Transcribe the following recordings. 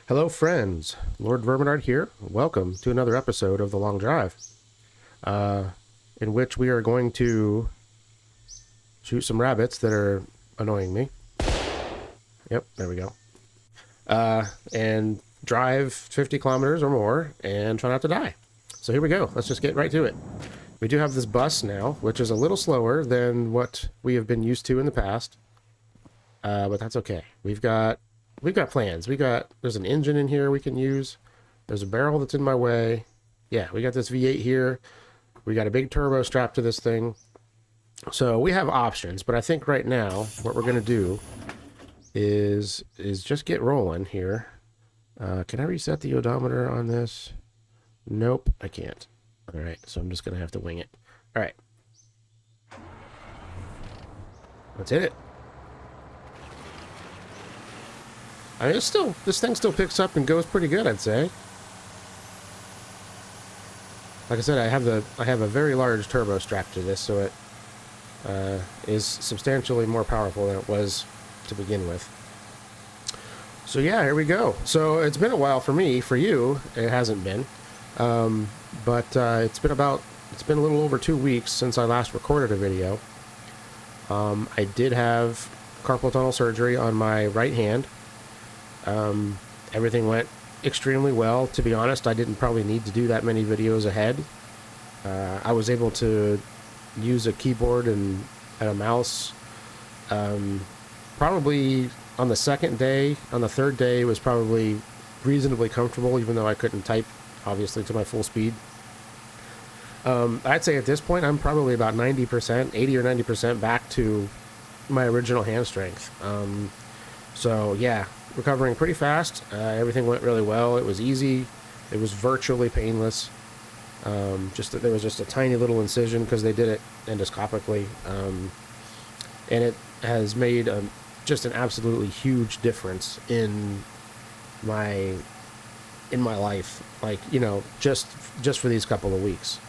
Hello, friends. Lord Verminard here. Welcome to another episode of The Long Drive, in which we are going to shoot some rabbits that are annoying me. Yep, there we go. And drive 50 kilometers or more and try not to die. So here we go. Let's just get right to it. We do have this bus now, which is a little slower than what we have been used to in the past. But that's okay. We've got plans. There's an engine in here we can use. There's a barrel that's in my way. Yeah, we got this V8 here. We got a big turbo strapped to this thing. So we have options, but I think right now what we're going to do is just get rolling here. Can I reset the odometer on this? Nope, I can't. All right, so I'm just going to have to wing it. All right. Let's hit it. I mean, this thing still picks up and goes pretty good, I'd say. Like I said, I have a very large turbo strap to this, so it is substantially more powerful than it was to begin with. So yeah, here we go. So it's been a while for me. For you, it hasn't been, but it's been a little over 2 weeks since I last recorded a video. I did have carpal tunnel surgery on my right hand. Everything went extremely well. To be honest, I didn't probably need to do that many videos ahead. I was able to use a keyboard and a mouse. Probably on the second day. On the third day, it was probably reasonably comfortable, even though I couldn't type, obviously, to my full speed. I'd say at this point, I'm probably about 90%, 80 or 90% back to my original hand strength. So yeah, recovering pretty fast. Everything went really well. It was easy. It was virtually painless. There was just a tiny little incision because they did it endoscopically, and it has made just an absolutely huge difference in my life. Like, you know, just for these couple of weeks.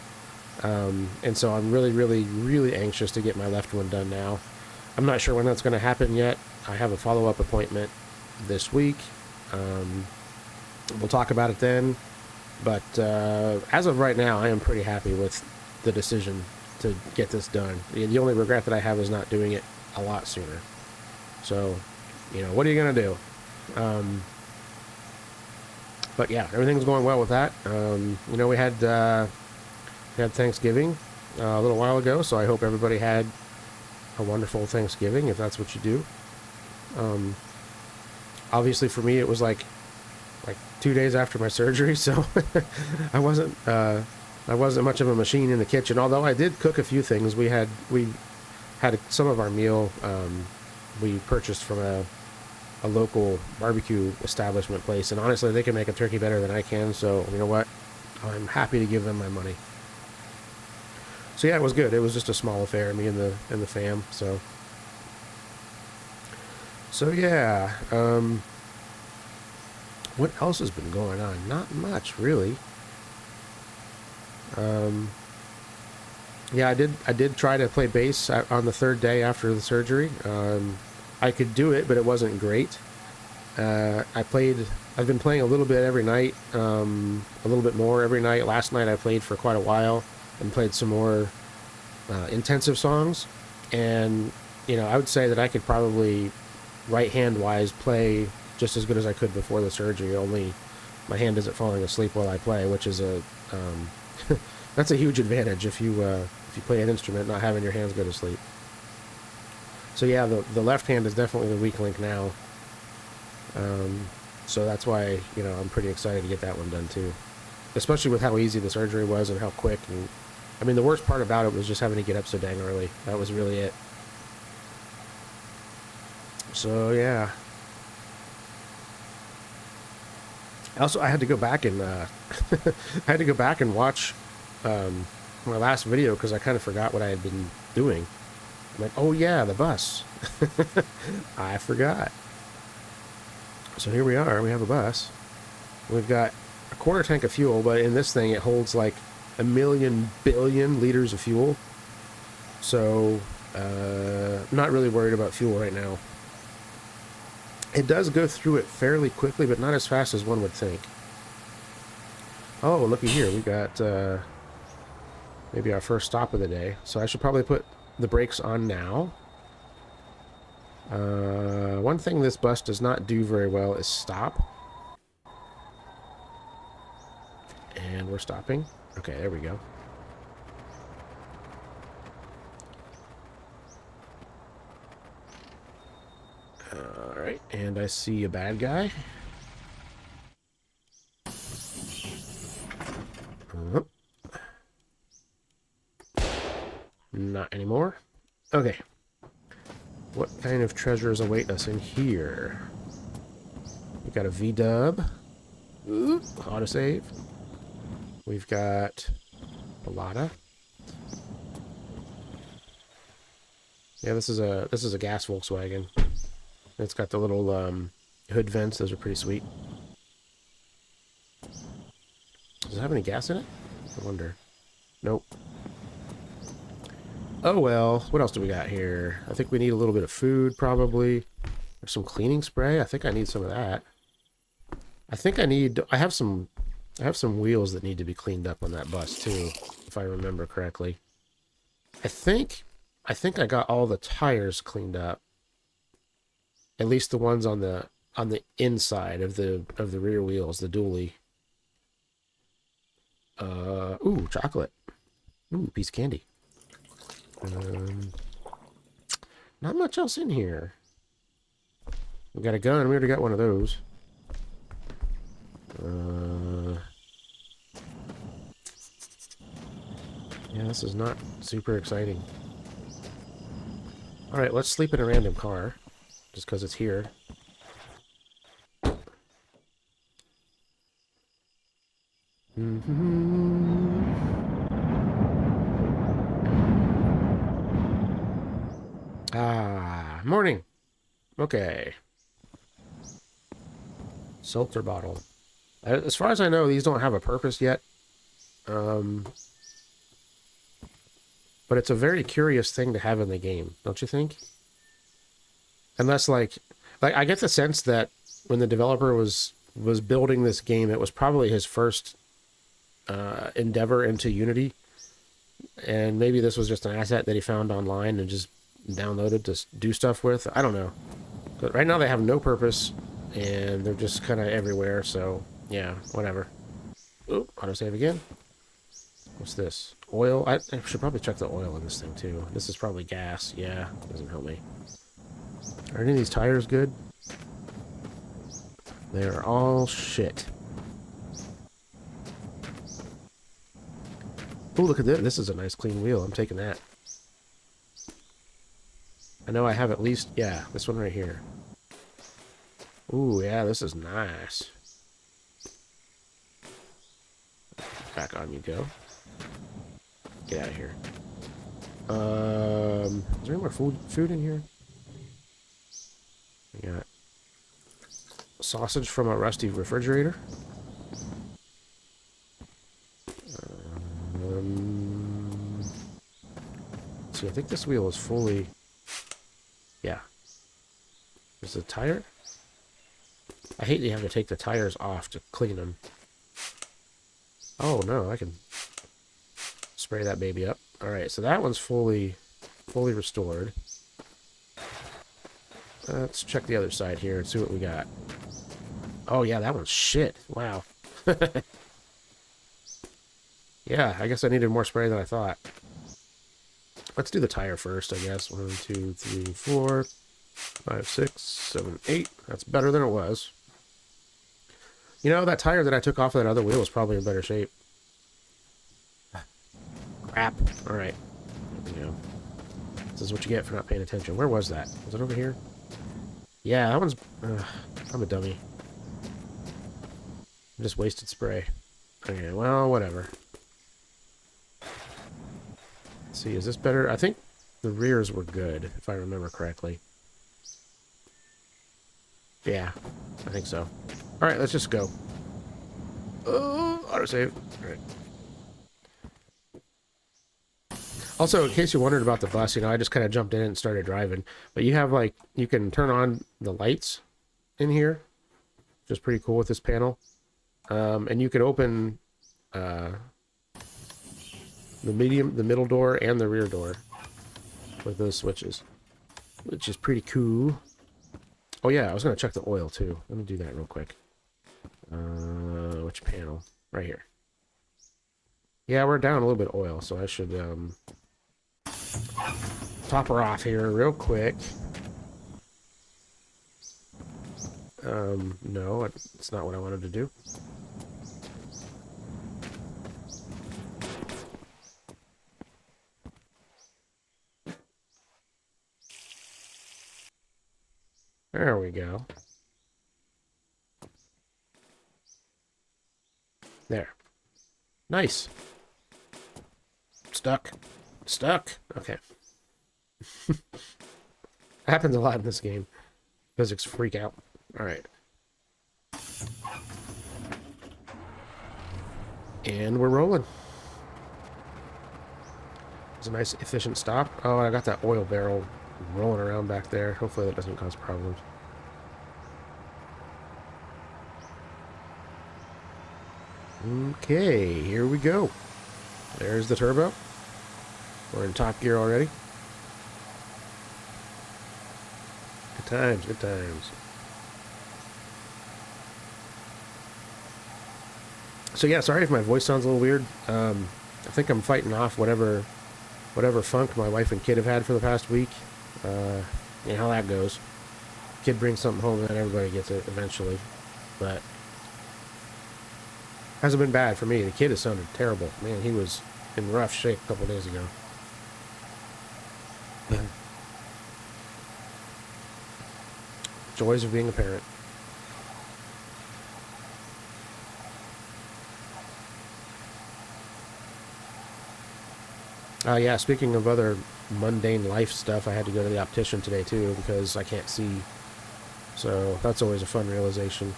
And so I'm really, really, really anxious to get my left one done now. I'm not sure when that's going to happen yet. I have a follow-up appointment this week. We'll talk about it then. But as of right now, I am pretty happy with the decision to get this done. The only regret that I have is not doing it a lot sooner. So, you know, what are you going to do? But yeah, everything's going well with that. You know, we had Thanksgiving a little while ago, so I hope everybody had a wonderful Thanksgiving, if that's what you do. Obviously for me, it was like 2 days after my surgery, so I wasn't much of a machine in the kitchen, although I did cook a few things. We had some of our meal we purchased from a local barbecue establishment place, and honestly, they can make a turkey better than I can, so you know what? I'm happy to give them my money. So yeah, it was good. It was just a small affair, me and the fam. So yeah. What else has been going on? Not much, really. Yeah, I did try to play bass on the third day after the surgery. I could do it, but it wasn't great. I've been playing a little bit every night, a little bit more every night. Last night I played for quite a while and played some more intensive songs, and you know, I would say that I could probably right hand wise play just as good as I could before the surgery, only my hand isn't falling asleep while I play, which is that's a huge advantage if you play an instrument not having your hands go to sleep. So yeah, the left hand is definitely the weak link now. So that's why, you know, I'm pretty excited to get that one done too, especially with how easy the surgery was and how quick. And I mean, the worst part about it was just having to get up so dang early. That was really it. So yeah. Also, I had to go back and watch my last video because I kind of forgot what I had been doing. I'm like, oh yeah, the bus. I forgot. So here we are. We have a bus. We've got a quarter tank of fuel, but in this thing it holds like 1,000,000 billion liters of fuel. So, not really worried about fuel right now. It does go through it fairly quickly, but not as fast as one would think. Oh, looky here. We got maybe our first stop of the day. So I should probably put the brakes on now. One thing this bus does not do very well is stop. And we're stopping. Okay, there we go. Alright, and I see a bad guy. Not anymore. Okay. What kind of treasures await us in here? We got a V-dub. Autosave. We've got a lotta. Yeah, this is a gas Volkswagen. It's got the little hood vents. Those are pretty sweet. Does it have any gas in it? I wonder. Nope. Oh well. What else do we got here? I think we need a little bit of food, probably. There's some cleaning spray. I think I need some of that. I have some wheels that need to be cleaned up on that bus too, if I remember correctly. I think I got all the tires cleaned up. At least the ones on the inside of the rear wheels, the dually. Ooh, chocolate. Ooh, piece of candy. Not much else in here. We got a gun. We already got one of those. Yeah, this is not super exciting. Alright, let's sleep in a random car. Just because it's here. Ah, morning. Okay. Seltzer bottle. As far as I know, these don't have a purpose yet. But it's a very curious thing to have in the game, don't you think? Unless, like I get the sense that when the developer was building this game, it was probably his first endeavor into Unity. And maybe this was just an asset that he found online and just downloaded to do stuff with. I don't know. But right now they have no purpose, and they're just kind of everywhere, so yeah, whatever. Oop, autosave again. What's this? Oil? I should probably check the oil in this thing, too. This is probably gas. Yeah, doesn't help me. Are any of these tires good? They are all shit. Oh, look at this. This is a nice clean wheel. I'm taking that. I know I have at least... Yeah, this one right here. Ooh, yeah, this is nice. Back on you go. Get out of here. Is there any more food in here? We got sausage from a rusty refrigerator. Let's see, I think this wheel is fully... Yeah. There's a tire? I hate you have to take the tires off to clean them. Oh, no, I can spray that baby up. Alright, so that one's fully restored. Let's check the other side here and see what we got. Oh, yeah, that one's shit. Wow. Yeah, I guess I needed more spray than I thought. Let's do the tire first, I guess. 1, 2, 3, 4, 5, 6, 7, 8. That's better than it was. You know, that tire that I took off of that other wheel is probably in better shape. Crap. Alright. There we go. This is what you get for not paying attention. Where was that? Was it over here? Yeah, that one's... I'm a dummy. I just wasted spray. Okay, well, whatever. Let's see, is this better? I think the rears were good, if I remember correctly. Yeah, I think so. Alright, let's just go. Autosave. Alright. Also, in case you wondered about the bus, you know, I just kind of jumped in and started driving. But you have, like, you can turn on the lights. in here, which is pretty cool with this panel. And you can open the middle door, and the rear door with those switches, which is pretty cool. Oh yeah, I was gonna check the oil too. Let me do that real quick. Which panel? Right here. Yeah, we're down a little bit of oil, so I should top her off here real quick. No, it's not what I wanted to do. There we go. There. Nice. Stuck. Stuck. Okay. Happens a lot in this game. Physics freak out. Alright. And we're rolling. It's a nice, efficient stop. Oh, I got that oil barrel rolling around back there. Hopefully that doesn't cause problems. Okay, here we go. There's the turbo. We're in top gear already. Good times, good times. So yeah, sorry if my voice sounds a little weird. I think I'm fighting off whatever funk my wife and kid have had for the past week. You know how that goes. Kid brings something home and then everybody gets it eventually. But hasn't been bad for me. The kid has sounded terrible. Man, he was in rough shape a couple days ago. Joys of being a parent. Yeah, speaking of other mundane life stuff, I had to go to the optician today too because I can't see. So that's always a fun realization.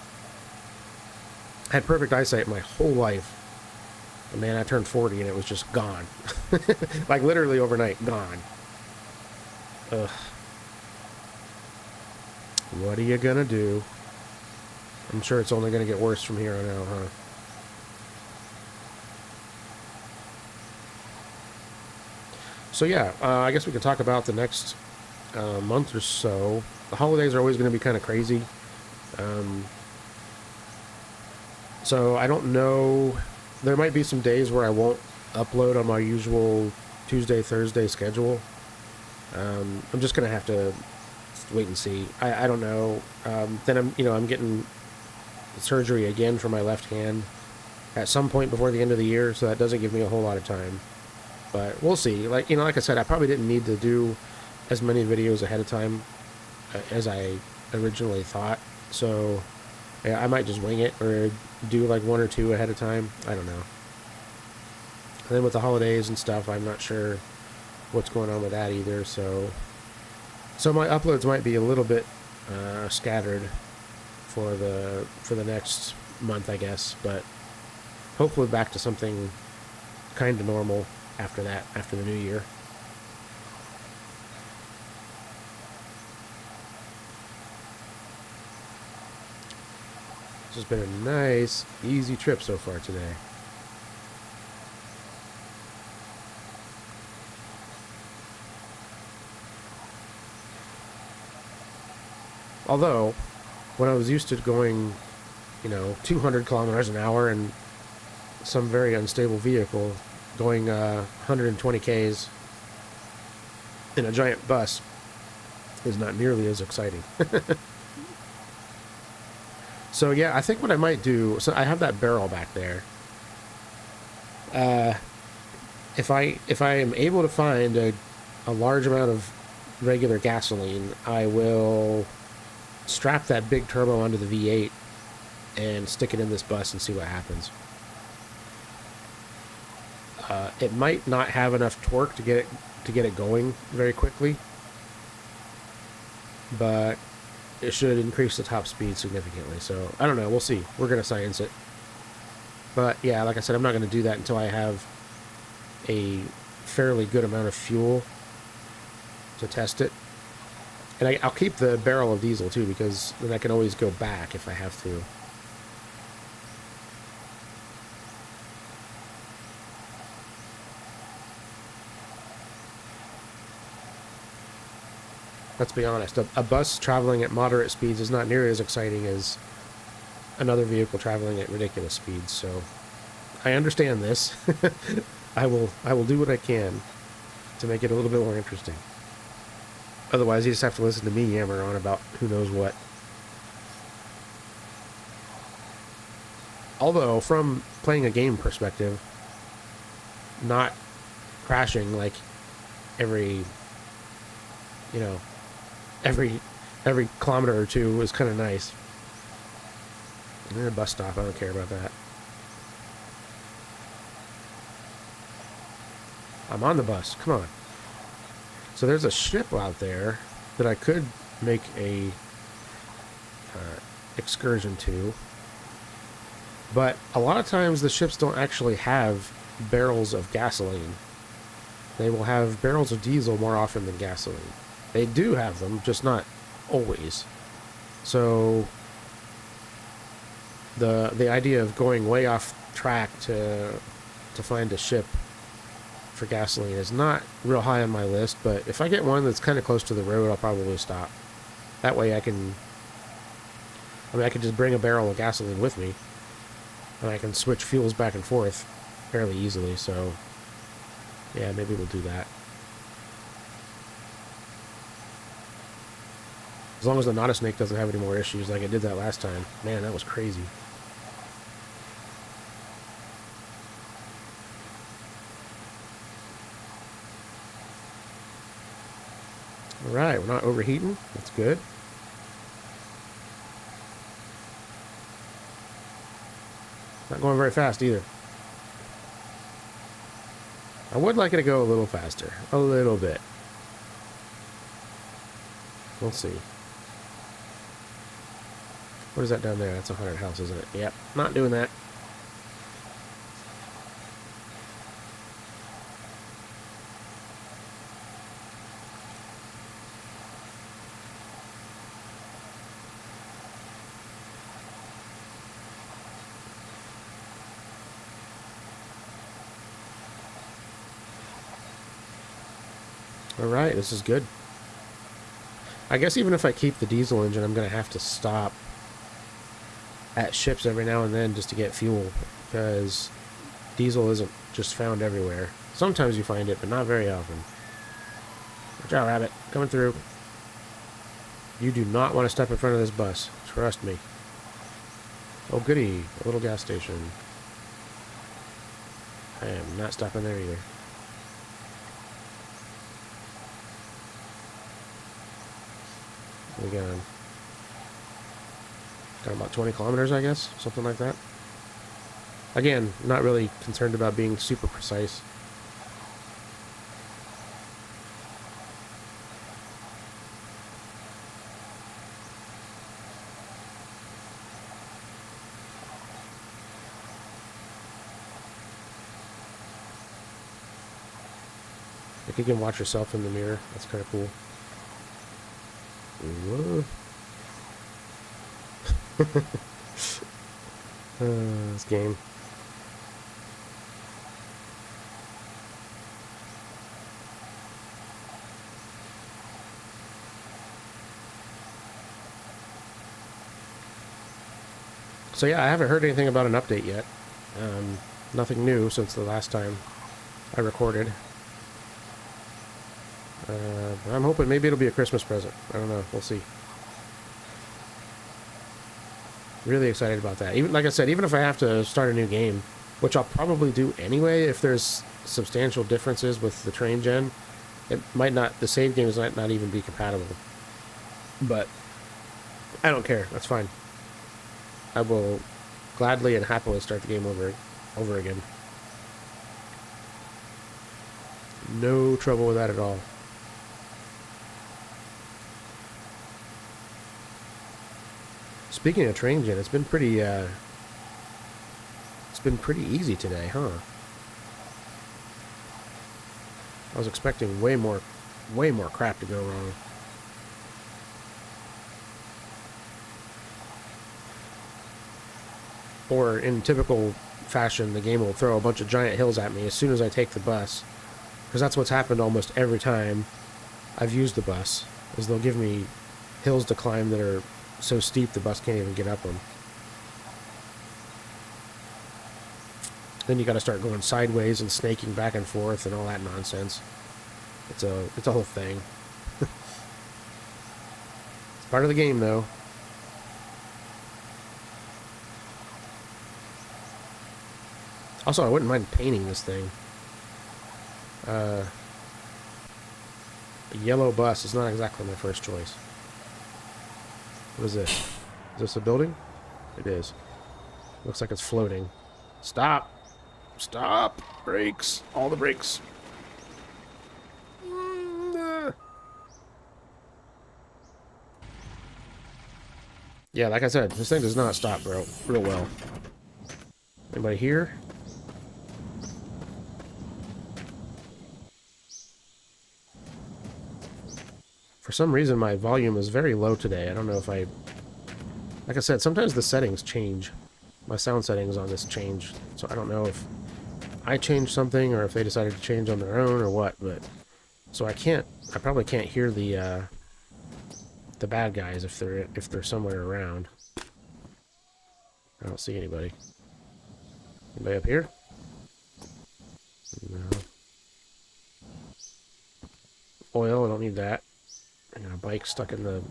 I had perfect eyesight my whole life. And man, I turned 40 and it was just gone. Like literally overnight, gone. Ugh. What are you gonna do? I'm sure it's only gonna get worse from here on out, huh? So yeah, I guess we could talk about the next month or so. The holidays are always going to be kind of crazy. So I don't know. There might be some days where I won't upload on my usual Tuesday, Thursday schedule. I'm just going to have to wait and see. I don't know. Then I'm getting surgery again for my left hand at some point before the end of the year, so that doesn't give me a whole lot of time. But we'll see. Like I said, I probably didn't need to do as many videos ahead of time as I originally thought. So yeah, I might just wing it or do like one or two ahead of time. I don't know. And then with the holidays and stuff, I'm not sure what's going on with that either. So my uploads might be a little bit scattered for the next month, I guess. But hopefully back to something kind of normal after that, after the new year. This has been a nice, easy trip so far today. Although, when I was used to going, 200 kilometers an hour in some very unstable vehicle, going 120 Ks in a giant bus is not nearly as exciting. So yeah, I think what I might do, so I have that barrel back there. If I am able to find a large amount of regular gasoline, I will strap that big turbo onto the V8 and stick it in this bus and see what happens. It might not have enough torque to get it going very quickly, but it should increase the top speed significantly. So I don't know. We'll see. We're gonna science it. But yeah, like I said, I'm not gonna do that until I have a fairly good amount of fuel to test it. And I'll keep the barrel of diesel too, because then I can always go back if I have to. Let's be honest, a bus traveling at moderate speeds is not nearly as exciting as another vehicle traveling at ridiculous speeds, so I understand this. I will do what I can to make it a little bit more interesting. Otherwise, you just have to listen to me yammer on about who knows what. Although, from playing a game perspective, not crashing like every, you know, every kilometer or two is kind of nice. And then a bus stop, I don't care about that. I'm on the bus, come on. So there's a ship out there that I could make a excursion to. But a lot of times the ships don't actually have barrels of gasoline. They will have barrels of diesel more often than gasoline. They do have them, just not always. So the idea of going way off track to find a ship for gasoline is not real high on my list, but if I get one that's kind of close to the road, I'll probably stop. That way I can just bring a barrel of gasoline with me, and I can switch fuels back and forth fairly easily, so yeah, maybe we'll do that. As long as the Naughty Snake doesn't have any more issues like it did that last time. Man, that was crazy. Alright, we're not overheating. That's good. Not going very fast either. I would like it to go a little faster. A little bit. We'll see. What is that down there? That's a 100 house, isn't it? Yep, not doing that. Alright, this is good. I guess even if I keep the diesel engine, I'm going to have to stop at ships every now and then just to get fuel, because diesel isn't just found everywhere. Sometimes you find it, but not very often. Watch out, rabbit. Coming through. You do not want to step in front of this bus. Trust me. Oh, goody. A little gas station. I am not stopping there either. We got about 20 kilometers, I guess, something like that. Again, not really concerned about being super precise. Like you can watch yourself in the mirror. That's kind of cool. Whoa. This game. So yeah, I haven't heard anything about an update yet. Nothing new since the last time I recorded. I'm hoping maybe it'll be a Christmas present. I don't know. We'll see. Really excited about that. Even like I said, even if I have to start a new game, which I'll probably do anyway, if there's substantial differences with the train gen, it might not. The save games might not even be compatible. But I don't care. That's fine. I will gladly and happily start the game over again. No trouble with that at all. Speaking of train gen, it's been pretty easy today, huh? I was expecting way more crap to go wrong. Or in typical fashion, the game will throw a bunch of giant hills at me as soon as I take the bus. Because that's what's happened almost every time I've used the bus, is they'll give me hills to climb that are so steep the bus can't even get up them. Then you got to start going sideways and snaking back and forth and all that nonsense. It's a whole thing. It's part of the game, though. Also, I wouldn't mind painting this thing. A yellow bus is not exactly my first choice. What is this? Is this a building? It is. Looks like it's floating. Stop! Stop! Brakes! All the brakes. Yeah, like I said, this thing does not stop real well. Anybody here? For some reason, my volume is very low today. I don't know if I... Like I said, sometimes the settings change. My sound settings on this change. So I don't know if I changed something or if they decided to change on their own or what, but... So I probably can't hear the bad guys if they're somewhere around. I don't see anybody. Anybody up here? No. Oil, I don't need that. I got a bike stuck in the...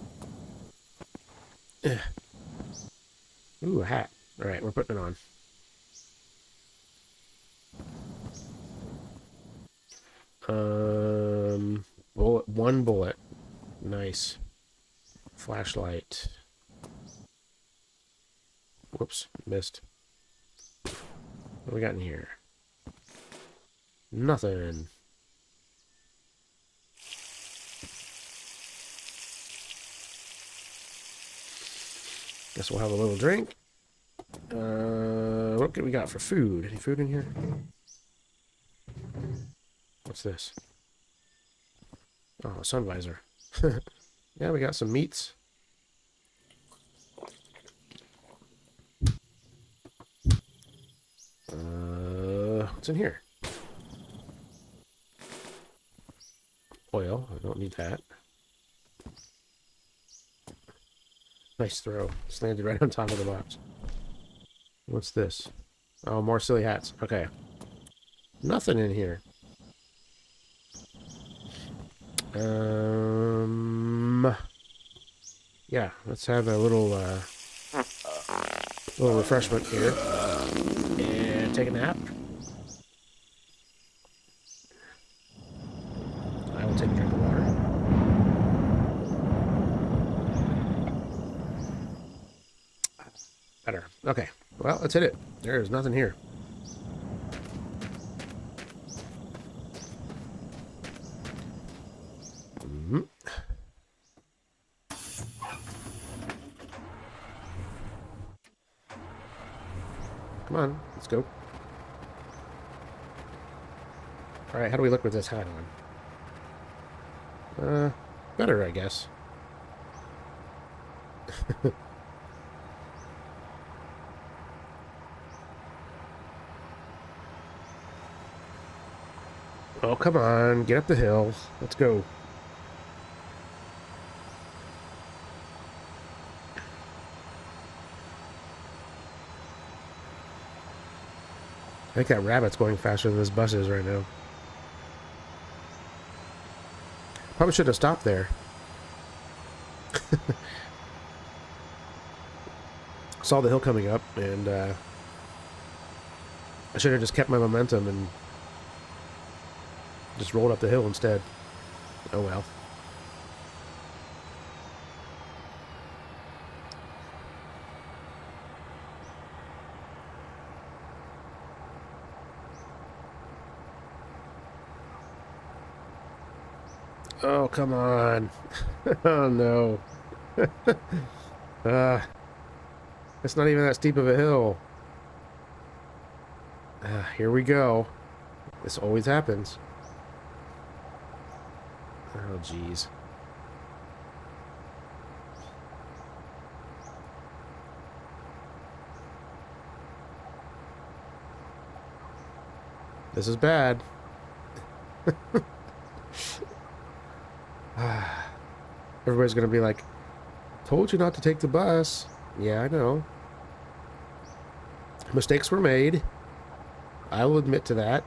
Ooh, a hat. Alright, we're putting it on. One bullet. Nice. Flashlight. Whoops, missed. What do we got in here? Nothing. Guess we'll have a little drink. What do we got for food? Any food in here? What's this? Oh, a sun visor. Yeah, we got some meats. What's in here? Oil. I don't need that. Nice throw. Just landed right on top of the box. What's this? Oh, more silly hats. Okay. Nothing in here. Yeah, let's have a little refreshment here. And take a nap. I will take a drink of water. Better. Okay. Well, let's hit it. There's nothing here. Come on, let's go. Alright, how do we look with this hat on? Better, I guess. Oh, come on, get up the hill. Let's go. I think that rabbit's going faster than this bus is right now. Probably should have stopped there. Saw the hill coming up, and I should have just kept my momentum and just rolled up the hill instead. Oh well. Oh, come on. Oh, no. It's not even that steep of a hill. Here we go. This always happens. Oh, jeez. This is bad. Everybody's gonna be like, told you not to take the bus. Yeah, I know. Mistakes were made. I will admit to that.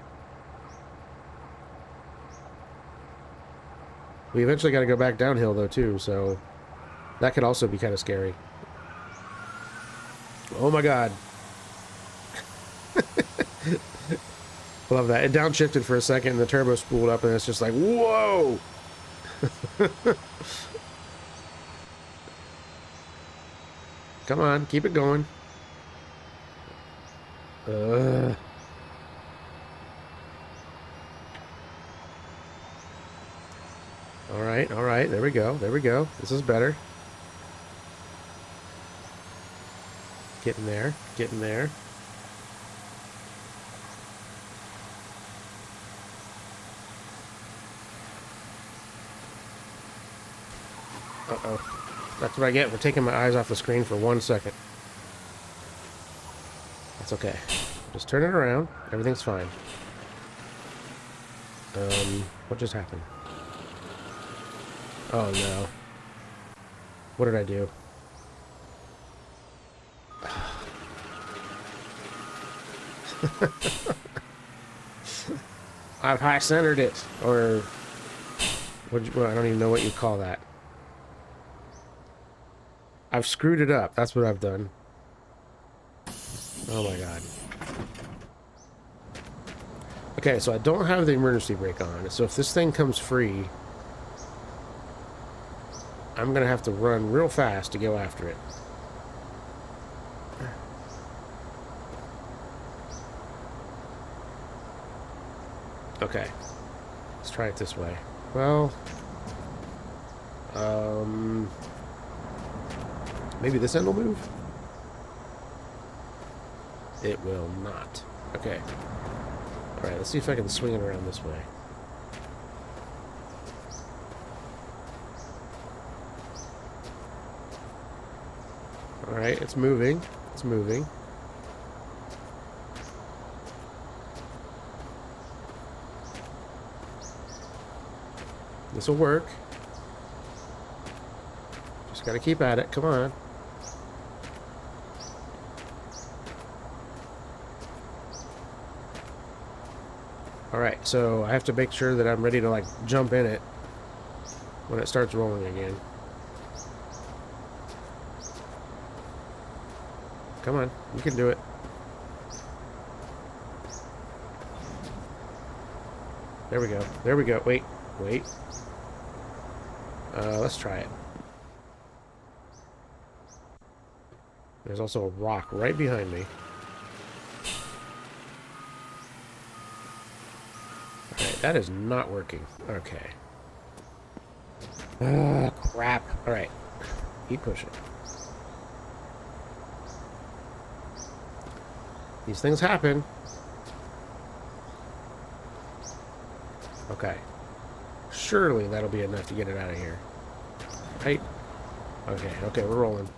We eventually got to go back downhill, though, too, so that could also be kind of scary. Oh, my God. Love that. It downshifted for a second, and the turbo spooled up, and it's just like, whoa! Come on, keep it going. All right, there we go, there we go. This is better. Getting there, getting there. Uh-oh. That's what I get for taking my eyes off the screen for 1 second. That's okay. Just turn it around. Everything's fine. What just happened? Oh, no. What did I do? I've high-centered it, or... well, I don't even know what you call that. I've screwed it up. That's what I've done. Oh, my God. Okay, so I don't have the emergency brake on, so if this thing comes free... I'm gonna have to run real fast to go after it. Okay. Let's try it this way. Well... maybe this end will move? It will not. Okay. Alright, let's see if I can swing it around this way. Alright, it's moving. It's moving. This'll work. Just gotta keep at it. Come on. Alright, so I have to make sure that I'm ready to, like, jump in it when it starts rolling again. Come on, you can do it. There we go. There we go. Wait, wait. Let's try it. There's also a rock right behind me. Alright, that is not working. Okay. Ah, crap. Alright. Keep pushing. These things happen. Okay. Surely that'll be enough to get it out of here. Right? Okay, okay, we're rolling.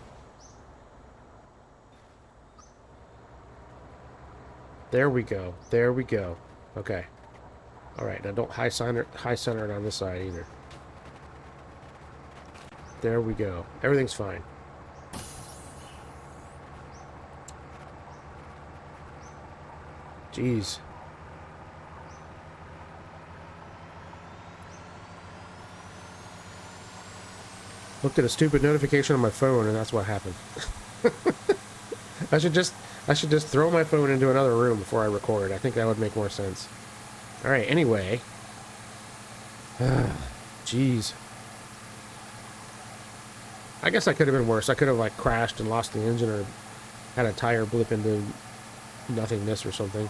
There we go. There we go. Okay. Alright, now don't high center it on this side either. There we go. Everything's fine. Jeez. Looked at a stupid notification on my phone and that's what happened. I should just throw my phone into another room before I record. I think that would make more sense. Alright, anyway. Jeez. I guess I could have been worse. I could have, like, crashed and lost the engine or had a tire blip into nothingness or something.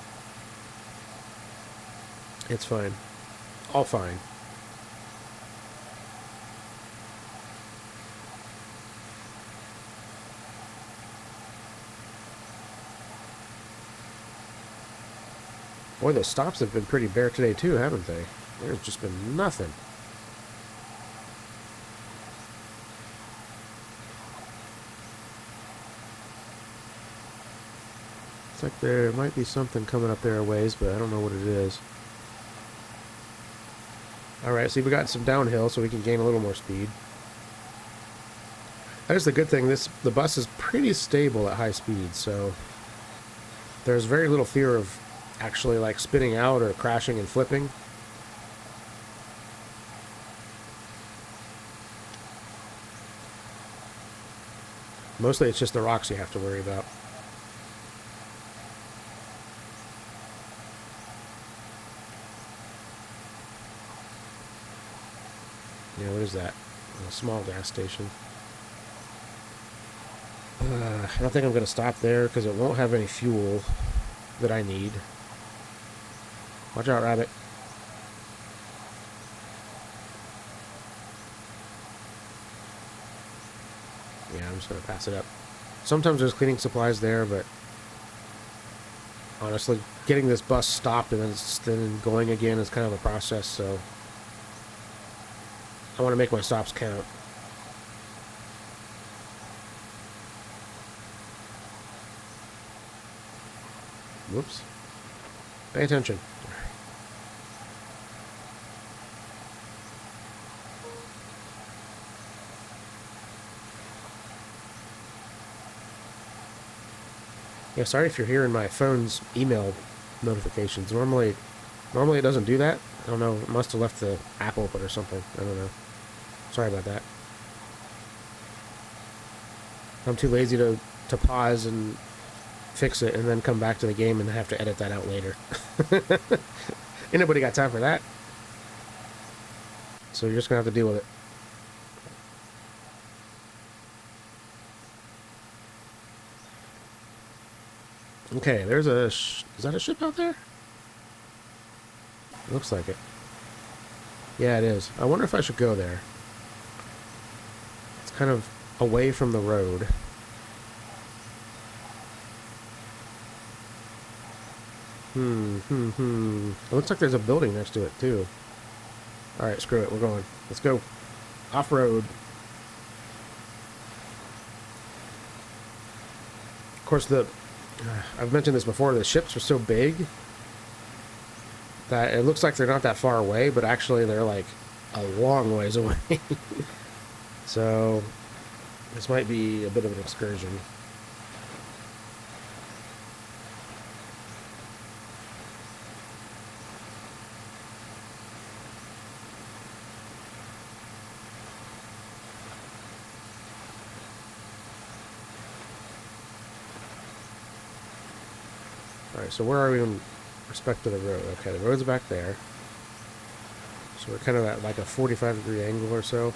It's fine. All fine. Boy, the stops have been pretty bare today too, haven't they? There's just been nothing. Looks like there might be something coming up there a ways, but I don't know what it is. Alright, see, we got some downhill, so we can gain a little more speed. That is the good thing. The bus is pretty stable at high speed, so there's very little fear of actually like spinning out or crashing and flipping. Mostly it's just the rocks you have to worry about. Yeah, what is that? A small gas station. I don't think I'm going to stop there because it won't have any fuel that I need. Watch out, rabbit. Yeah, I'm just going to pass it up. Sometimes there's cleaning supplies there, but honestly, getting this bus stopped and then going again is kind of a process, so I want to make my stops count. Whoops. Pay attention. Yeah, sorry if you're hearing my phone's email notifications. Normally it doesn't do that. I don't know. It must have left the app open or something. I don't know. Sorry about that. I'm too lazy to pause and fix it and then come back to the game and have to edit that out later. Ain't nobody got time for that. So you're just going to have to deal with it. Okay, there's a... is that a ship out there? Looks like it. Yeah, it is. I wonder if I should go there. It's kind of away from the road. It looks like there's a building next to it, too. Alright, screw it. We're going. Let's go. Off-road. Of course, I've mentioned this before, the ships are so big that it looks like they're not that far away, but actually they're like a long ways away. So this might be a bit of an excursion. Alright, so where are we in respect to the road? Okay, the road's back there. So we're kind of at like a 45-degree angle or so.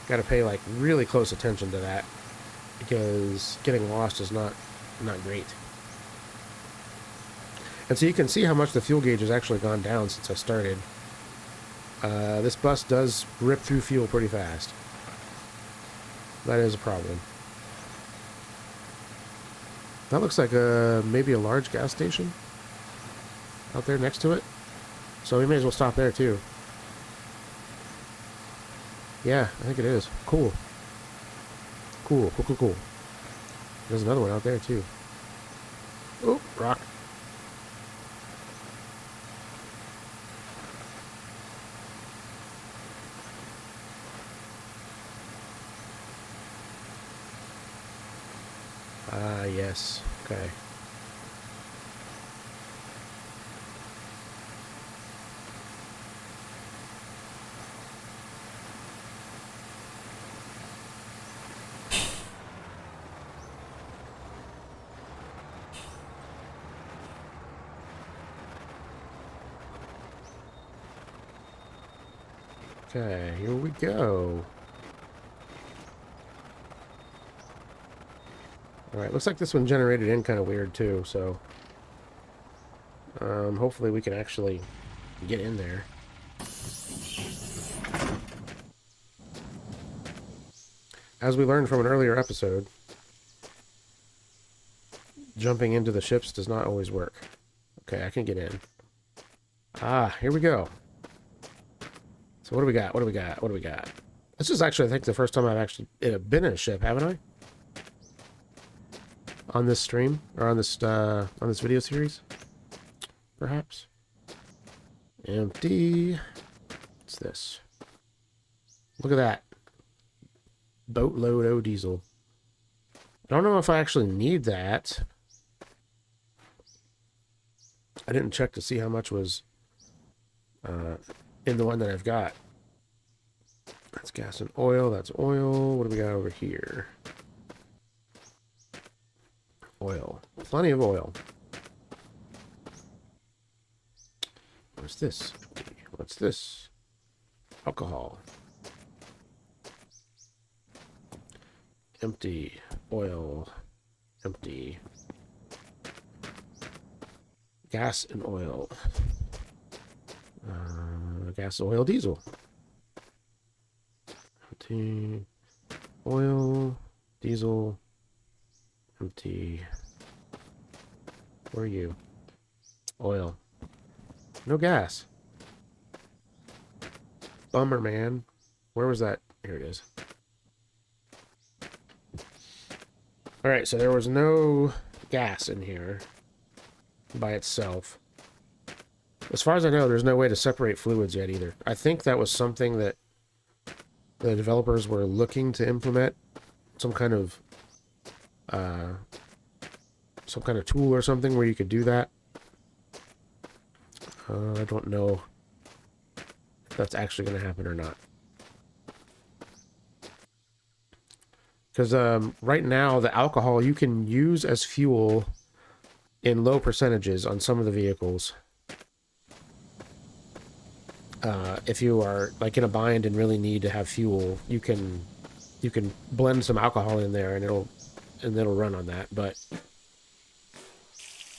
Got to pay like really close attention to that because getting lost is not great. And so you can see how much the fuel gauge has actually gone down since I started. This bus does rip through fuel pretty fast. That is a problem. That looks like maybe a large gas station out there next to it. So we may as well stop there too. Yeah, I think it is. Cool. Cool. There's another one out there too. Oh, rock. Ah, yes. Okay. Okay, here we go. Alright, looks like this one generated in kind of weird too, so hopefully we can actually get in there. As we learned from an earlier episode, jumping into the ships does not always work. Okay, I can get in. Ah, here we go. So what do we got? What do we got? What do we got? This is actually, I think, the first time I've actually been in a ship, haven't I? on this stream or on this video series, perhaps. Empty. What's this? Look at that. Boatload of diesel. I don't know if I actually need that. I didn't check to see how much was in the one that I've got. That's gas and oil. That's oil. What do we got over here? Oil. Plenty of oil. What's this? What's this? Alcohol. Empty. Oil. Empty. Gas and oil. Gas, oil, diesel. Empty. Oil. Diesel. Empty. Where are you? Oil. No gas. Bummer, man. Where was that? Here it is. Alright, so there was no gas in here by itself. As far as I know, there's no way to separate fluids yet either. I think that was something that the developers were looking to implement. Some kind of tool or something where you could do that. I don't know if that's actually going to happen or not. Because right now, the alcohol you can use as fuel in low percentages on some of the vehicles. If you are like in a bind and really need to have fuel, you can blend some alcohol in there and it'll run on that. But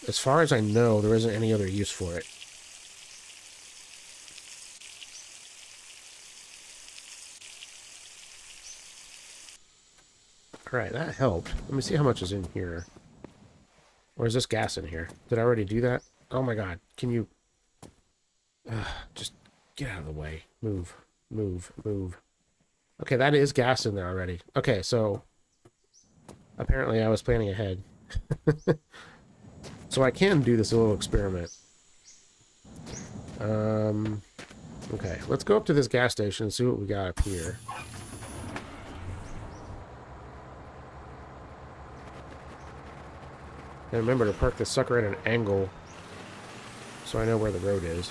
as far as I know, there isn't any other use for it. Alright, that helped. Let me see how much is in here. Or is this gas in here? Did I already do that? Oh my god. Can you... just get out of the way. Move. Move. Move. Okay, that is gas in there already. Okay, so... apparently I was planning ahead. So I can do this little experiment. Okay, let's go up to this gas station and see what we got up here. And remember to park this sucker at an angle so I know where the road is.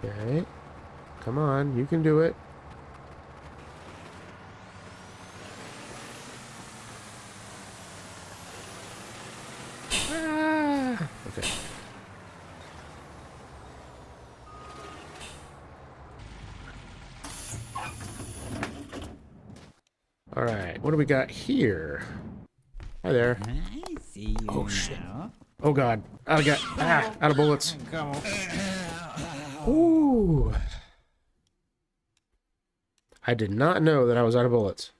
Okay. Come on, you can do it. Okay. Alright, what do we got here? Hi there. I see you. Oh shit. Now. Oh god. I got out of bullets. Ooh. I did not know that I was out of bullets.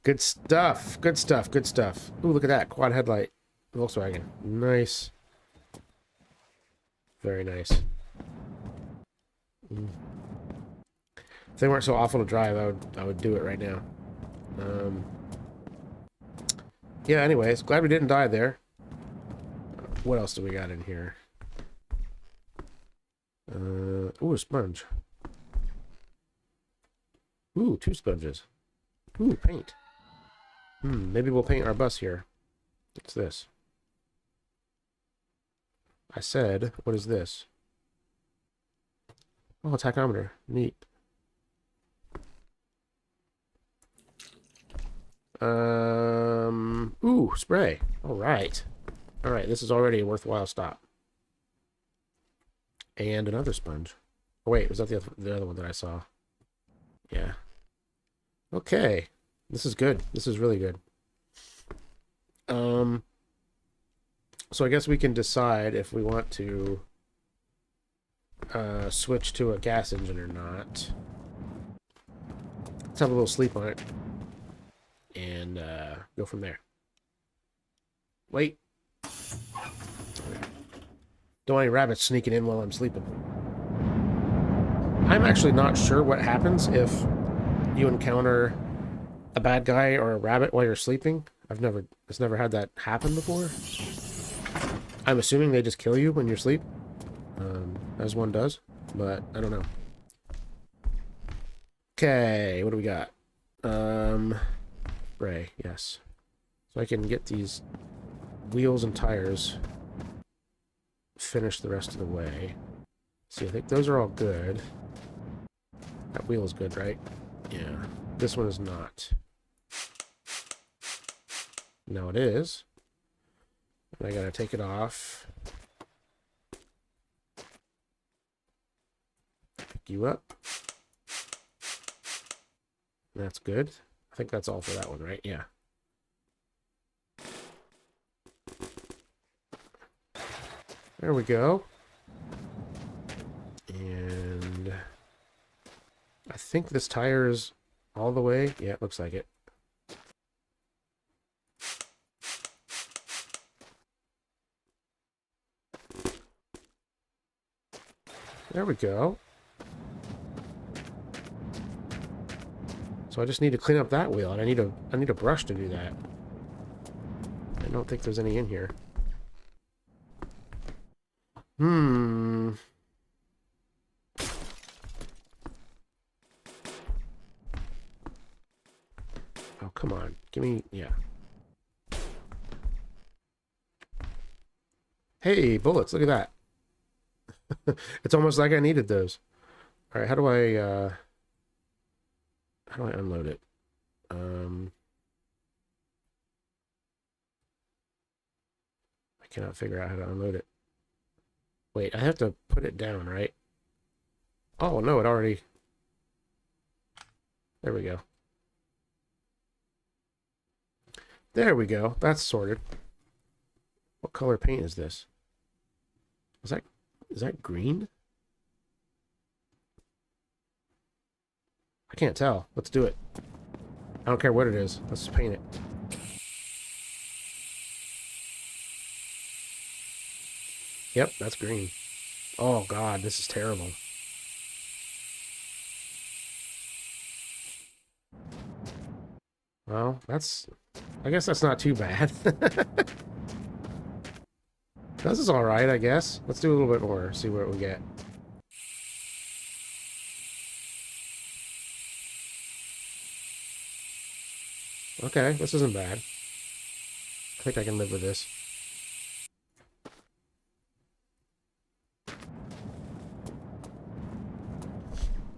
Good stuff. Good stuff. Good stuff. Ooh, look at that. Quad headlight. Volkswagen. Nice. Very nice. If they weren't so awful to drive, I would do it right now. Yeah, anyways, glad we didn't die there. What else do we got in here? Ooh, a sponge. Ooh, 2 sponges. Ooh, paint. Maybe we'll paint our bus here. What's this? I said, what is this? Oh, a tachometer. Neat. Ooh, spray. All right. All right, this is already a worthwhile stop. And another sponge. Oh, wait, was that the other one that I saw? Yeah. Okay. This is good. This is really good. So I guess we can decide if we want to switch to a gas engine or not. Let's have a little sleep on it. and go from there. Wait. Don't want any rabbits sneaking in while I'm sleeping. I'm actually not sure what happens if you encounter a bad guy or a rabbit while you're sleeping. It's never had that happen before. I'm assuming they just kill you when you're asleep, as one does, but I don't know. Okay, what do we got? Spray, yes. So I can get these wheels and tires finished the rest of the way. See, I think those are all good. That wheel is good, right? Yeah. This one is not. No, it is. And I gotta take it off. Pick you up. That's good. I think that's all for that one, right? Yeah. There we go. And I think this tire is all the way. Yeah, it looks like it. There we go. So I just need to clean up that wheel, and I need a brush to do that. I don't think there's any in here. Oh, come on. Give me... Yeah. Hey, bullets. Look at that. It's almost like I needed those. All right, how do I unload it? I cannot figure out how to unload it. Wait, I have to put it down, right? Oh, no, it already... There we go. There we go. That's sorted. What color paint is this? Is that green? I can't tell. Let's do it. I don't care what it is. Let's just paint it. Yep, that's green. Oh god, this is terrible. Well, I guess that's not too bad. This is alright, I guess. Let's do a little bit more, see what we get. Okay, this isn't bad. I think I can live with this.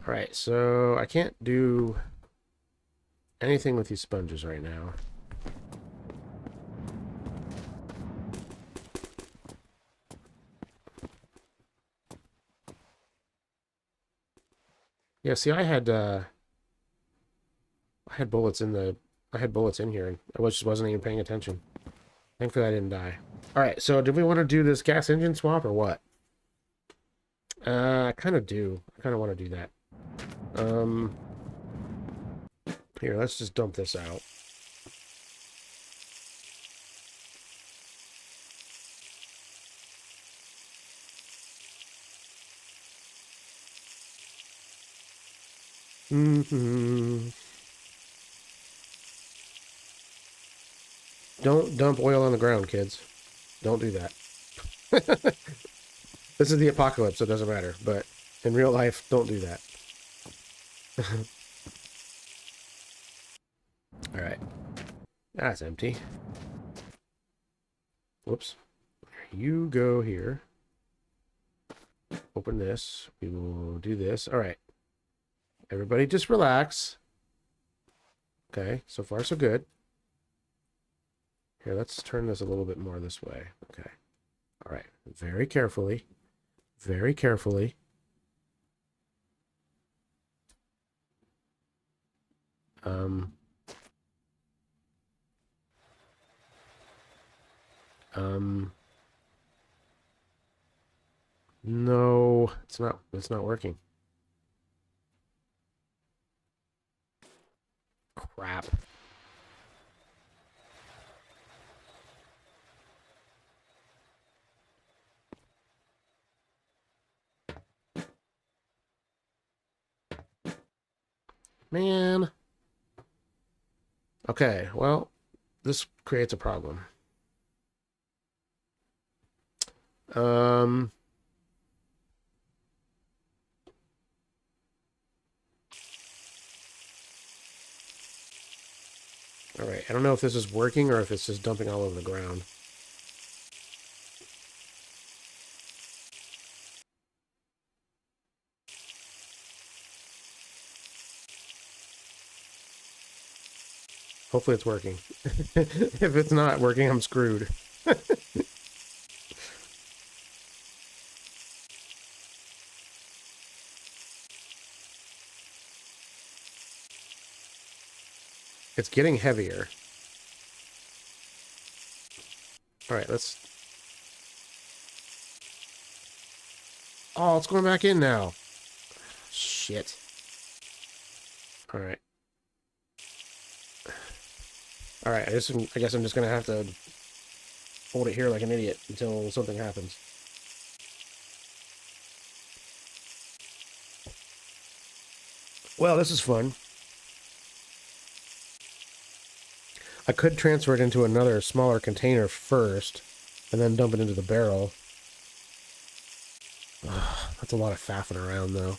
Alright, so I can't do anything with these sponges right now. Yeah, see, I had bullets in here, and I just wasn't even paying attention. Thankfully, I didn't die. All right, so do we want to do this gas engine swap or what? I kind of do. I kind of want to do that. Here, let's just dump this out. Don't dump oil on the ground, kids. Don't do that. This is the apocalypse, so it doesn't matter. But in real life, don't do that. All right. That's empty. Whoops. You go here. Open this. We will do this. All right. Everybody just relax. Okay, so far so good. Here, let's turn this a little bit more this way. Okay. All right. Very carefully. Very carefully. No, it's not working. Crap. Man. Okay, well, this creates a problem. Um, all right, I don't know if this is working or if it's just dumping all over the ground. Hopefully it's working. If it's not working, I'm screwed. It's getting heavier. All right, let's... Oh, it's going back in now. Shit. All right. All right, I guess I'm just going to have to hold it here like an idiot until something happens. Well, this is fun. I could transfer it into another smaller container first, and then dump it into the barrel. Ugh, that's a lot of faffing around, though.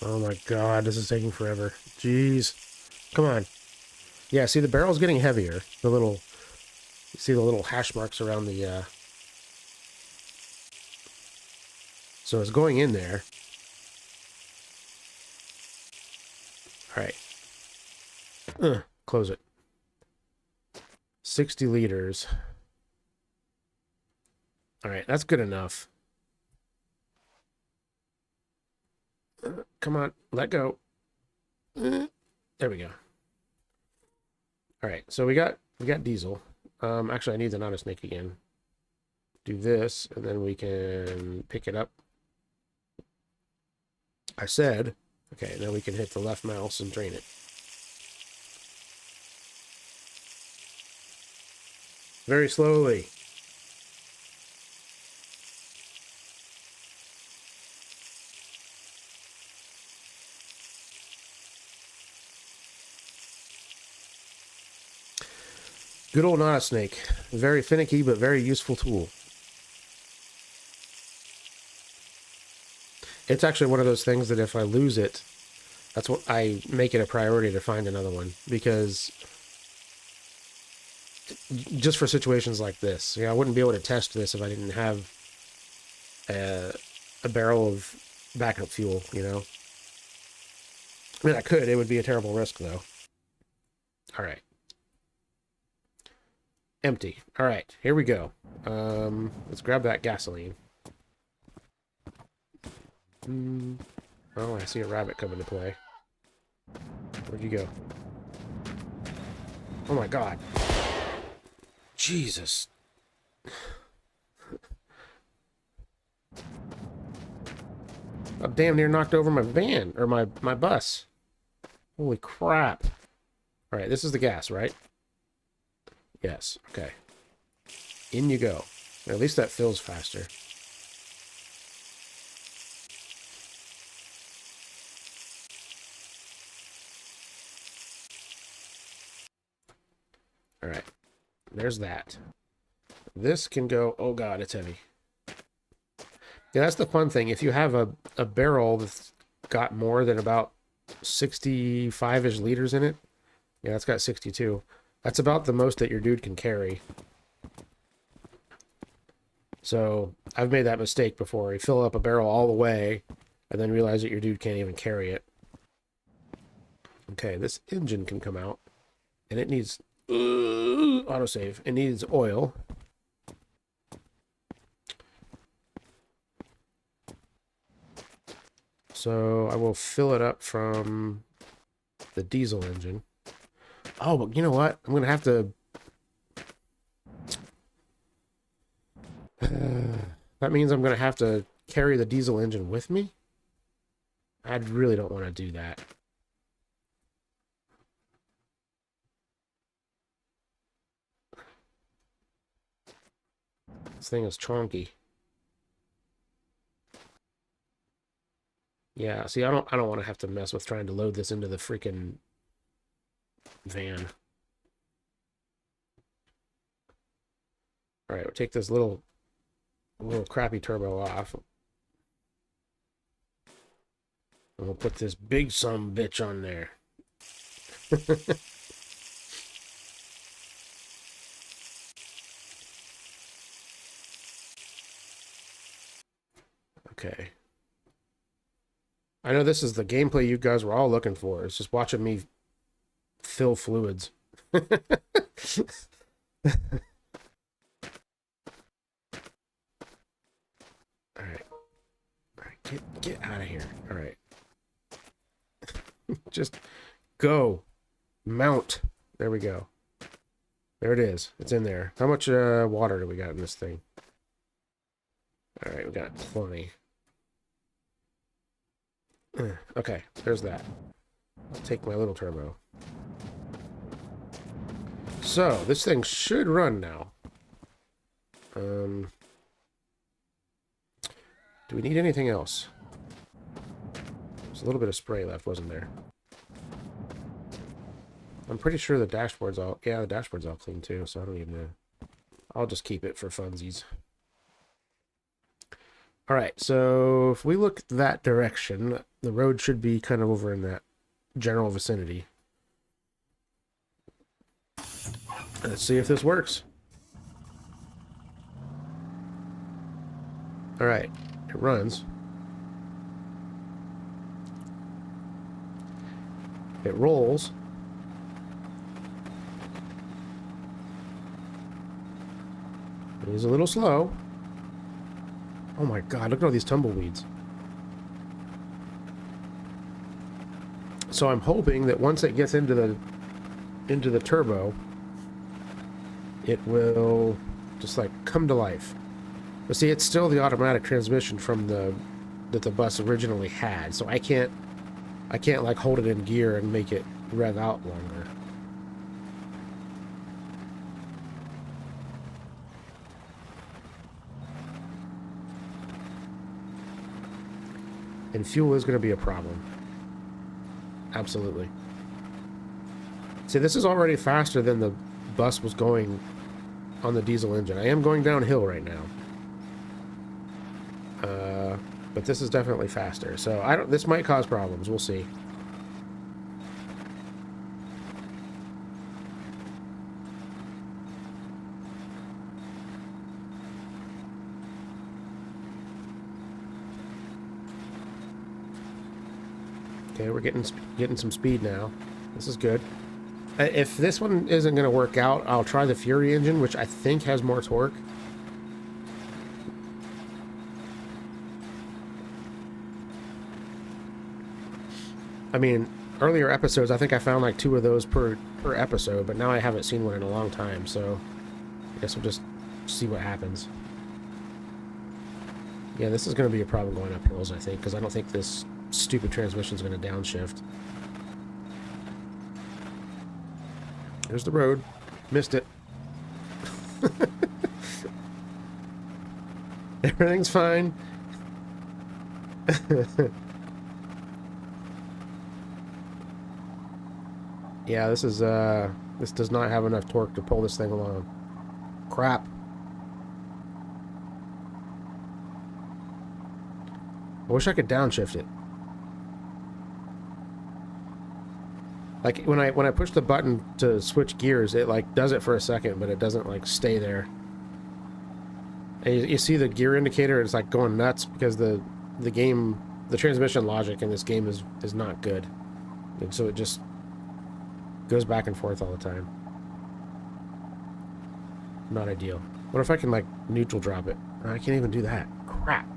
Oh my god, this is taking forever. Jeez. Come on. Yeah, see, the barrel's getting heavier. You see the little hash marks around the, So it's going in there. Alright. Close it. 60 liters. Alright, that's good enough. Come on, let go. There we go. Alright, so we got diesel. Actually, I need the not a snake again. Do this, and then we can pick it up. I said, okay, now we can hit the left mouse and drain it. Very slowly. Good old not a snake. Very finicky, but very useful tool. It's actually one of those things that if I lose it, that's what I make it a priority to find another one, because just for situations like this, I wouldn't be able to test this if I didn't have a barrel of backup fuel, I mean, I could. It would be a terrible risk, though. All right. Empty. All right, here we go. Let's grab that gasoline. Oh, I see a rabbit come into play. Where'd you go? Oh my god. Jesus. I damn near knocked over my van, or my bus. Holy crap. All right, this is the gas, right? Yes, okay. In you go. At least that fills faster. All right, there's that. This can go... Oh god, it's heavy. Yeah, that's the fun thing. If you have a barrel that's got more than about 65-ish liters in it, yeah, it's got 62. That's about the most that your dude can carry. So I've made that mistake before. You fill up a barrel all the way and then realize that your dude can't even carry it. Okay, this engine can come out. And it needs... autosave. It needs oil. So I will fill it up from the diesel engine. Oh, but you know what? I'm going to have to... that means I'm going to have to carry the diesel engine with me? I really don't want to do that. This thing is chonky. Yeah, see, I don't want to have to mess with trying to load this into the freaking van. All right, we'll take this little crappy turbo off. And we'll put this big son bitch on there. Okay. I know this is the gameplay you guys were all looking for. It's just watching me fill fluids. All right. All right, get out of here. All right. Just go. Mount. There we go. There it is. It's in there. How much water do we got in this thing? All right, we got plenty. Okay, there's that. I'll take my little turbo. So, this thing should run now. Do we need anything else? There's a little bit of spray left, wasn't there? I'm pretty sure the dashboard's all... Yeah, the dashboard's all clean too, so I don't even know. I'll just keep it for funsies. Alright, so if we look that direction, the road should be kind of over in that general vicinity. Let's see if this works. Alright, it runs. It rolls. It is a little slow. Oh my god, look at all these tumbleweeds. So I'm hoping that once it gets into the turbo, it will just like come to life. But see, it's still the automatic transmission from that the bus originally had, so I can't like hold it in gear and make it rev out longer. And fuel is going to be a problem. Absolutely. See, this is already faster than the bus was going on the diesel engine. I am going downhill right now. But this is definitely faster. So this might cause problems. We'll see. Okay, we're getting some speed now. This is good. If this one isn't going to work out, I'll try the Fury engine, which I think has more torque. I mean, earlier episodes, I think I found like 2 of those per episode, but now I haven't seen one in a long time, so I guess we'll just see what happens. Yeah, this is going to be a problem going up hills, I think, because I don't think this stupid transmission is going to downshift. There's the road. Missed it. Everything's fine. Yeah, this does not have enough torque to pull this thing along. Crap. I wish I could downshift it. Like when I push the button to switch gears, it like does it for a second, but it doesn't like stay there. And you see the gear indicator, it's like going nuts because the transmission logic in this game is not good. And so it just goes back and forth all the time. Not ideal. What if I can like neutral drop it? I can't even do that. Crap.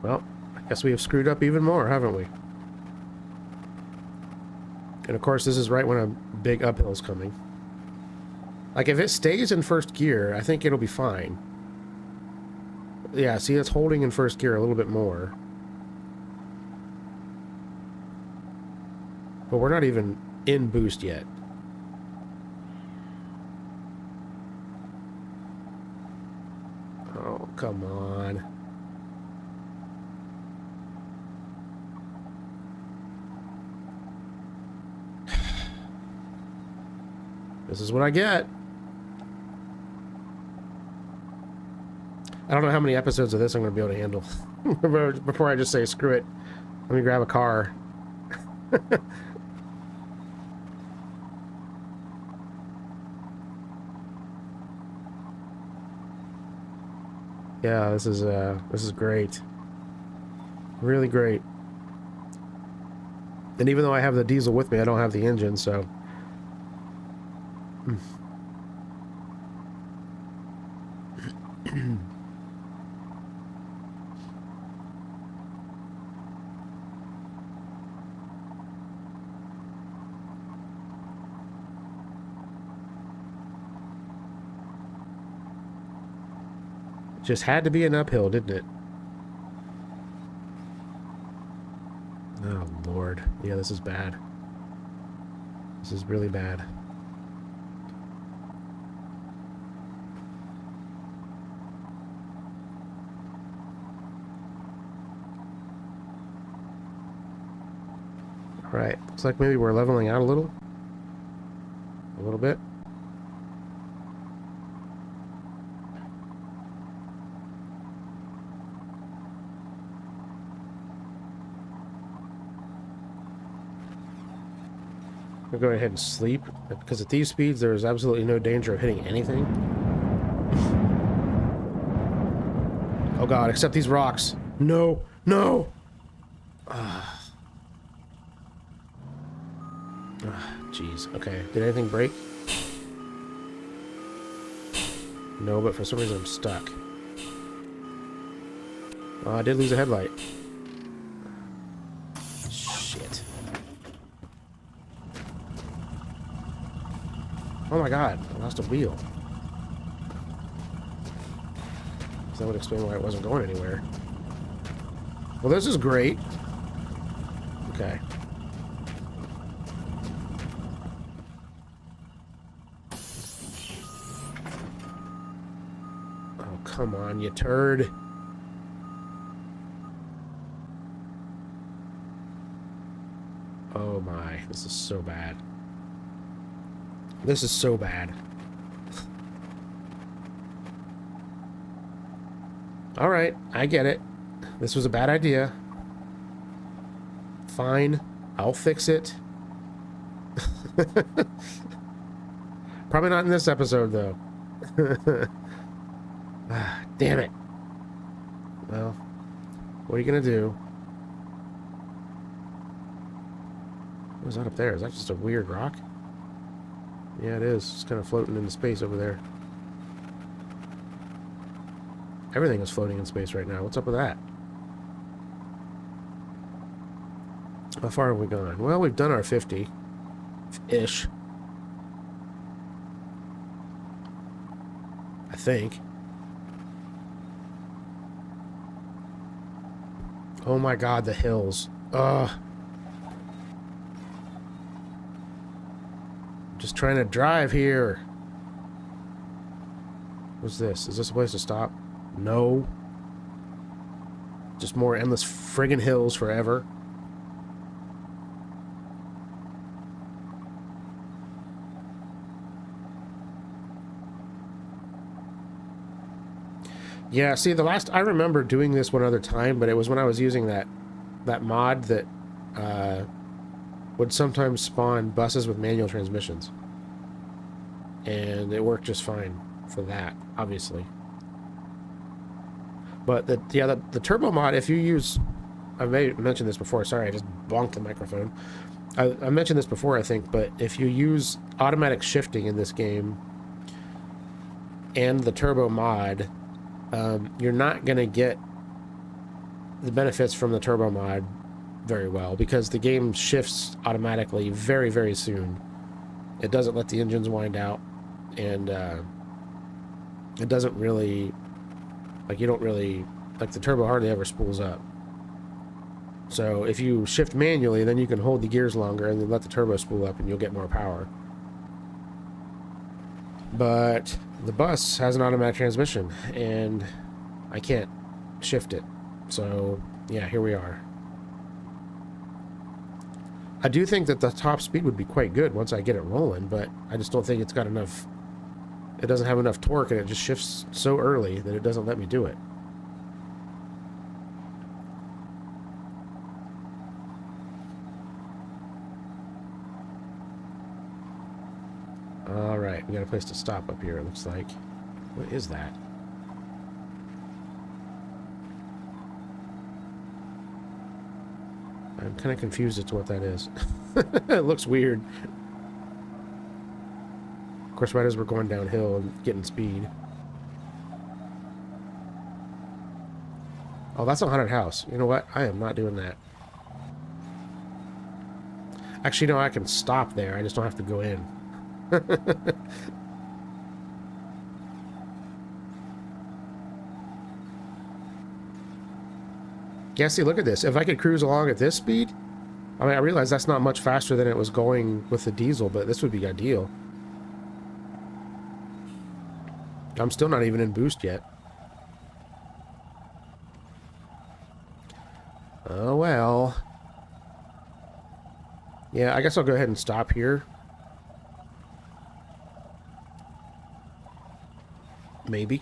Well, I guess we have screwed up even more, haven't we? And of course, this is right when a big uphill's coming. Like, if it stays in first gear, I think it'll be fine. Yeah, see, it's holding in first gear a little bit more. But we're not even in boost yet. Oh, come on. This is what I get. I don't know how many episodes of this I'm going to be able to handle. Before I just say, screw it. Let me grab a car. Yeah, this is great. Really great. And even though I have the diesel with me, I don't have the engine, so... Just had to be an uphill, didn't it? Oh, Lord. Yeah, this is bad. This is really bad. Alright, looks like maybe we're leveling out a little. A little bit. I'll go ahead and sleep, because at these speeds there's absolutely no danger of hitting anything. Oh god, except these rocks. No! No! Jeez. Okay, did anything break? No, but for some reason I'm stuck. Oh, I did lose a headlight. Shit. Oh my god, I lost a wheel. So that would explain why it wasn't going anywhere. Well, this is great. Okay. Oh, come on, you turd. Oh my, this is so bad. This is so bad. Alright, I get it. This was a bad idea. Fine, I'll fix it. Probably not in this episode, though. Damn it. Well, what are you gonna do? What was that up there? Is that just a weird rock? Yeah, it is. It's kind of floating in space over there. Everything is floating in space right now. What's up with that? How far have we gone? Well, we've done our 50-ish. I think. Oh my god, the hills. Ugh. Just trying to drive here. What's this? Is this a place to stop? No. Just more endless friggin' hills forever. Yeah, see, I remember doing this one other time, but it was when I was using that mod that would sometimes spawn buses with manual transmissions. And it worked just fine for that, obviously. But the turbo mod, if you use... I may have mentioned this before, sorry, I just bonked the microphone. I mentioned this before, I think, but if you use automatic shifting in this game and the turbo mod, you're not going to get the benefits from the turbo mod very well, because the game shifts automatically very, very soon. It doesn't let the engines wind out, and it doesn't really Like, you don't really, like, the turbo hardly ever spools up. So if you shift manually, then you can hold the gears longer and then let the turbo spool up and you'll get more power. But the bus has an automatic transmission and I can't shift it. So yeah, here we are. I do think that the top speed would be quite good once I get it rolling, but I just don't think it's got enough. It doesn't have enough torque and it just shifts so early that it doesn't let me do it. Alright, we got a place to stop up here, it looks like. What is that? I'm kind of confused as to what that is. It looks weird. Of course, right as we're going downhill and getting speed. Oh, that's a haunted house. You know what? I am not doing that. Actually, no, I can stop there. I just don't have to go in. Yeah, see, look at this. If I could cruise along at this speed, I mean, I realize that's not much faster than it was going with the diesel, but this would be ideal. I'm still not even in boost yet. Oh, well. Yeah, I guess I'll go ahead and stop here. Maybe.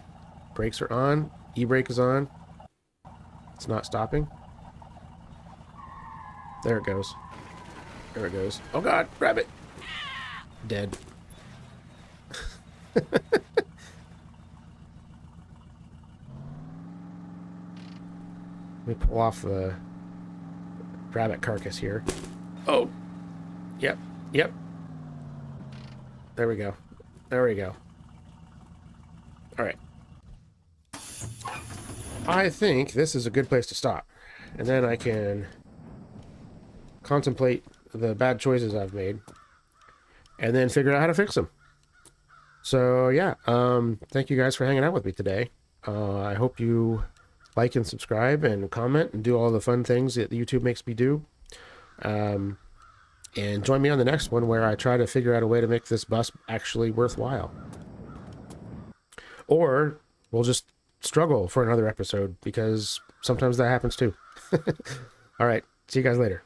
Brakes are on. E-brake is on. It's not stopping. There it goes. There it goes. Oh god, grab it. Dead. Let me pull off the rabbit carcass here. Oh! Yep, yep. There we go. There we go. Alright. I think this is a good place to stop. And then I can contemplate the bad choices I've made. And then figure out how to fix them. So, yeah. Thank you guys for hanging out with me today. I hope you like and subscribe and comment and do all the fun things that YouTube makes me do. And join me on the next one where I try to figure out a way to make this bus actually worthwhile. Or we'll just struggle for another episode because sometimes that happens too. All right. See you guys later.